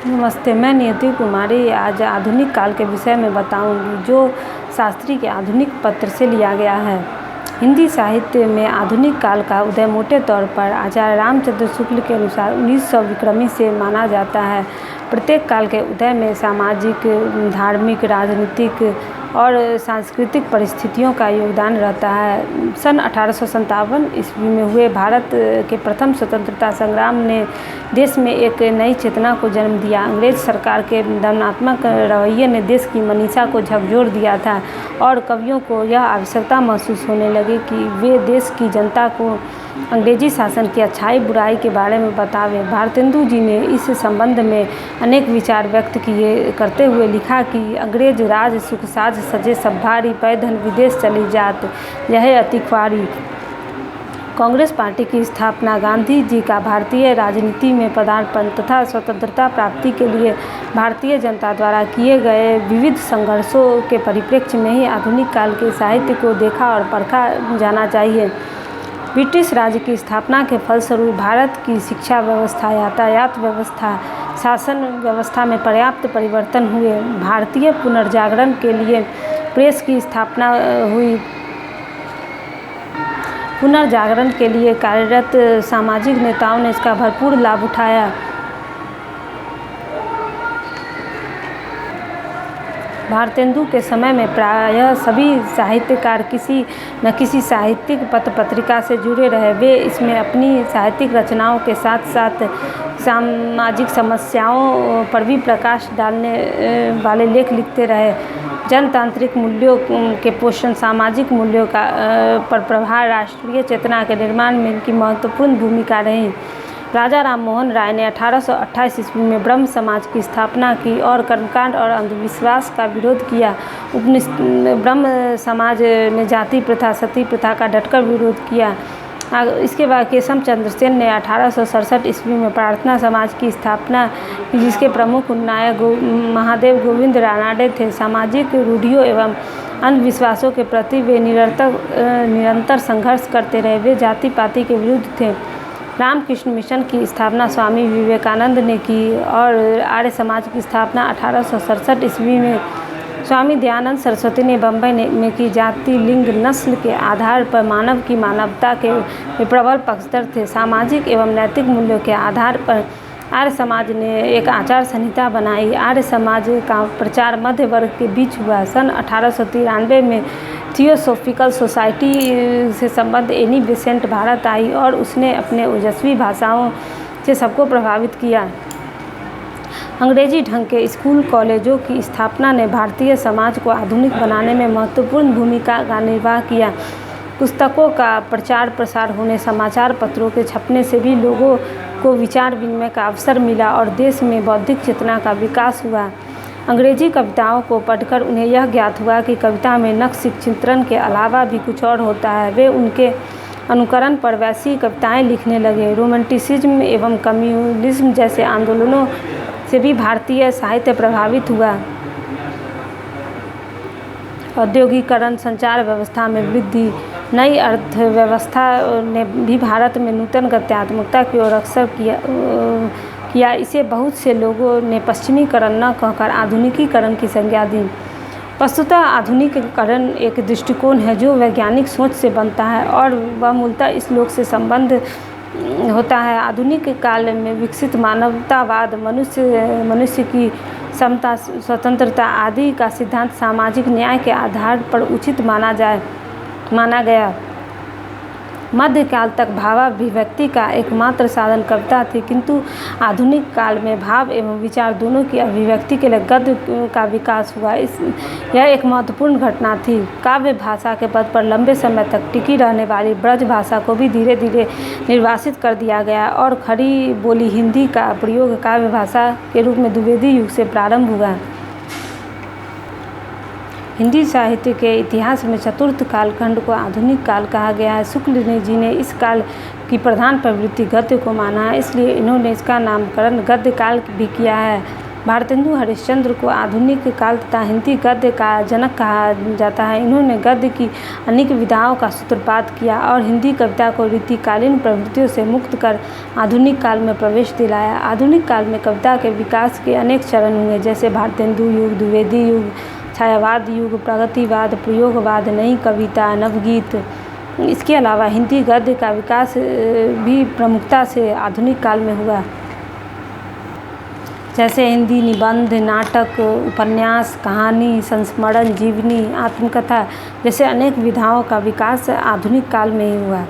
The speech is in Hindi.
नमस्ते, मैं नियति कुमारी आज आधुनिक काल के विषय में बताऊंगी, जो शास्त्री के आधुनिक पत्र से लिया गया है। हिंदी साहित्य में आधुनिक काल का उदय मोटे तौर पर आचार्य रामचंद्र शुक्ल के अनुसार 1900 विक्रमी से माना जाता है। प्रत्येक काल के उदय में सामाजिक, धार्मिक, राजनीतिक और सांस्कृतिक परिस्थितियों का योगदान रहता है। सन 1857 ईस्वी में हुए भारत के प्रथम स्वतंत्रता संग्राम ने देश में एक नई चेतना को जन्म दिया। अंग्रेज सरकार के दमनात्मक रवैये ने देश की मनीषा को झकझोर दिया था और कवियों को यह आवश्यकता महसूस होने लगी कि वे देश की जनता को अंग्रेजी शासन की अच्छाई बुराई के बारे में बतावे। भारतेंदु जी ने इस संबंध में अनेक विचार व्यक्त करते हुए लिखा कि अंग्रेज राज सुख साज सजे सब भारी, पैदल विदेश चली जात यह अति ख्वारी। कांग्रेस पार्टी की स्थापना, गांधी जी का भारतीय राजनीति में पदार्पण तथा स्वतंत्रता प्राप्ति के लिए भारतीय जनता द्वारा किए गए विविध संघर्षों के परिप्रेक्ष्य में ही आधुनिक काल के साहित्य को देखा और परखा जाना चाहिए। ब्रिटिश राज की स्थापना के फलस्वरूप भारत की शिक्षा व्यवस्था, यातायात व्यवस्था, शासन व्यवस्था में पर्याप्त परिवर्तन हुए। भारतीय पुनर्जागरण के लिए प्रेस की स्थापना हुई। पुनर्जागरण के लिए कार्यरत सामाजिक नेताओं ने इसका भरपूर लाभ उठाया। भारतेंदु के समय में प्रायः सभी साहित्यकार किसी न किसी साहित्यिक पत्र पत्रिका से जुड़े रहे। वे इसमें अपनी साहित्यिक रचनाओं के साथ साथ सामाजिक समस्याओं पर भी प्रकाश डालने वाले लेख लिखते रहे। जनतांत्रिक मूल्यों के पोषण, सामाजिक मूल्यों का पर प्रभाव, राष्ट्रीय चेतना के निर्माण में इनकी महत्वपूर्ण भूमिका रही। राजा राम मोहन राय ने 1828 ईस्वी में ब्रह्म समाज की स्थापना की और कर्मकांड और अंधविश्वास का विरोध किया। ब्रह्म समाज ने जाति प्रथा, सती प्रथा का डटकर विरोध किया। इसके बाद केशव चंद्र सेन ने 1867 ईस्वी में प्रार्थना समाज की स्थापना की, जिसके प्रमुख नायक महादेव गोविंद रानाडे थे। सामाजिक रूढ़ियों एवं अंधविश्वासों के प्रति वे निरंतर संघर्ष करते रहे। वे जाति पाति के विरुद्ध थे। रामकृष्ण मिशन की स्थापना स्वामी विवेकानंद ने की और आर्य समाज की स्थापना 1867 ईस्वी में स्वामी दयानंद सरस्वती ने बम्बई में की। जाति, लिंग, नस्ल के आधार पर मानव की मानवता के प्रबल पक्षधर थे। सामाजिक एवं नैतिक मूल्यों के आधार पर आर्य समाज ने एक आचार संहिता बनाई। आर्य समाज का प्रचार मध्य वर्ग के बीच हुआ। सन 1893 में थियोसॉफिकल सोसाइटी से संबद्ध एनी बेसेंट भारत आई और उसने अपने ओजस्वी भाषाओं से सबको प्रभावित किया। अंग्रेजी ढंग के स्कूल कॉलेजों की स्थापना ने भारतीय समाज को आधुनिक बनाने में महत्वपूर्ण भूमिका का निर्वाह किया। पुस्तकों का प्रचार प्रसार होने, समाचार पत्रों के छपने से भी लोगों को विचार विनिमय का अवसर मिला और देश में बौद्धिक चेतना का विकास हुआ। अंग्रेजी कविताओं को पढ़कर उन्हें यह ज्ञात हुआ कि कविता में नक्श चित्रण के अलावा भी कुछ और होता है। वे उनके अनुकरण पर वैसी कविताएं लिखने लगे। रोमांटिसिज्म एवं कम्युनिज्म जैसे आंदोलनों से भी भारतीय साहित्य प्रभावित हुआ। औद्योगिकरण, संचार व्यवस्था में वृद्धि, नई अर्थव्यवस्था ने भी भारत में नूतन गत्यात्मकता की ओर अग्रसर किया। इसे बहुत से लोगों ने पश्चिमीकरण न कहकर आधुनिकीकरण की संज्ञा दी। वस्तुतः आधुनिकीकरण एक दृष्टिकोण है जो वैज्ञानिक सोच से बनता है और वह मूलतः इस लोक से संबंध होता है। आधुनिक काल में विकसित मानवतावाद मनुष्य की समता, स्वतंत्रता आदि का सिद्धांत सामाजिक न्याय के आधार पर उचित माना गया। मध्यकाल तक भावाभिव्यक्ति का एकमात्र साधन कविता थी, किंतु आधुनिक काल में भाव एवं विचार दोनों की अभिव्यक्ति के लिए गद्य का विकास हुआ। यह एक महत्वपूर्ण घटना थी। काव्य भाषा के पद पर लंबे समय तक टिकी रहने वाली ब्रज भाषा को भी धीरे धीरे निर्वासित कर दिया गया और खड़ी बोली हिंदी का प्रयोग काव्य भाषा के रूप में द्विवेदी युग से प्रारंभ हुआ। हिंदी साहित्य के इतिहास में चतुर्थ कालखंड को आधुनिक काल कहा गया है। शुक्ल जी ने इस काल की प्रधान प्रवृत्ति गद्य को माना है, इसलिए इन्होंने इसका नामकरण गद्य काल भी किया है। भारतेंदु हरिश्चंद्र को आधुनिक काल तथा हिंदी गद्य का जनक कहा जाता है। इन्होंने गद्य की अनेक विधाओं का सूत्रपात किया और हिंदी कविता को रीतिकालीन प्रवृत्तियों से मुक्त कर आधुनिक काल में प्रवेश दिलाया। आधुनिक काल में कविता के विकास के अनेक चरण हुए, जैसे भारतेंदु युग, द्विवेदी युग, छायावाद युग, प्रगतिवाद, प्रयोगवाद, नई कविता, नवगीत। इसके अलावा हिंदी गद्य का विकास भी प्रमुखता से आधुनिक काल में हुआ, जैसे हिंदी निबंध, नाटक, उपन्यास, कहानी, संस्मरण, जीवनी, आत्मकथा जैसे अनेक विधाओं का विकास आधुनिक काल में ही हुआ।